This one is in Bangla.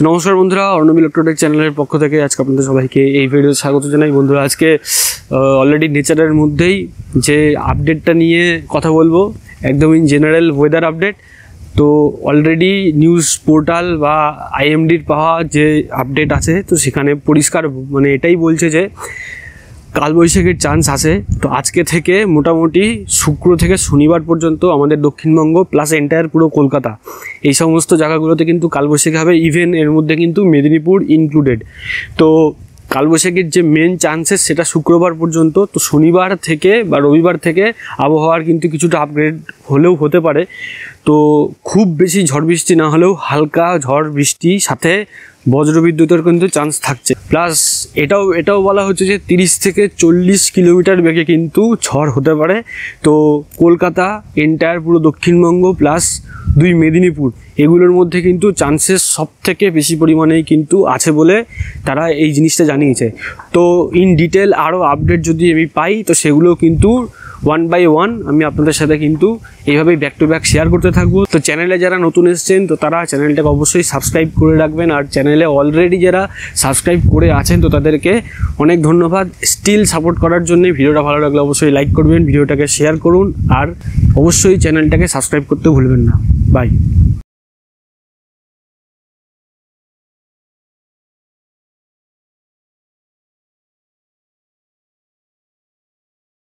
তো নমস্কার বন্ধুরা, অর্ণব ইলেকট্রনিক চ্যানেলের পক্ষ থেকে আজকে আপনাদের সবাইকে এই ভিডিওতে স্বাগত জানাই। বন্ধুরা, আজকে অলরেডি নেচারের মধ্যেই যে আপডেটটা নিয়ে কথা বলবো, একদম ইন জেনারেল ওয়েদার আপডেট। তো অলরেডি নিউজ পোর্টাল বা আইএমডির পাওয়া যে আপডেট আছে, তো সেখানে পরিষ্কার মানে এটাই বলছে যে কালবৈশাখীর চান্স আছে। তো আজকে থেকে মোটামুটি শুক্র থেকে শনিবার পর্যন্ত আমাদের দক্ষিণবঙ্গ প্লাস এন্টায়ার পুরো কলকাতা এই সমস্ত জায়গাগুলোতে কিন্তু কালবৈশাখী হবে। ইভেন এর মধ্যে কিন্তু মেদিনীপুর ইনক্লুডেড। তো কালবৈশাখীর যে মেন চান্সেস সেটা শুক্রবার পর্যন্ত। তো শনিবার থেকে বা রবিবার থেকে আবহাওয়ার কিন্তু কিছুটা আপগ্রেড হলেও হতে পারে। তো খুব বেশি ঝড় বৃষ্টি না হলেও হালকা ঝড় বৃষ্টি সাথে বজ্রবিদ্যুতের কিন্তু চান্স থাকছে। প্লাস এটাও বলা হচ্ছে যে 30 থেকে 40 কিলোমিটার বেগে কিন্তু ঝড় হতে পারে। তো কলকাতা, এন্টায়ার পুরো দক্ষিণবঙ্গ প্লাস 2 মেদিনীপুর, এগুলোর মধ্যে কিন্তু চান্সেস সব থেকে বেশি পরিমাণেই কিন্তু আছে বলে তারা এই জিনিসটা জানিয়েছে। তো ইন ডিটেল আরও আপডেট যদি আমি পাই, তো সেগুলো কিন্তু 1 বাই 1 আমি আপনাদের সাথে কিন্তু এইভাবেই ব্যাক টু ব্যাক শেয়ার করতে থাকবো। তো চ্যানেলে যারা নতুন এসেছেন, তো তারা চ্যানেলটাকে অবশ্যই সাবস্ক্রাইব করে রাখবেন। আর চ্যানেলে অলরেডি যারা সাবস্ক্রাইব করে আছেন, তো তাদেরকে অনেক ধন্যবাদ স্টিল সাপোর্ট করার জন্য। ভিডিওটা ভালো লাগলে অবশ্যই লাইক করবেন, ভিডিওটাকে শেয়ার করুন, আর অবশ্যই চ্যানেলটাকে সাবস্ক্রাইব করতে ভুলবেন না। বাই।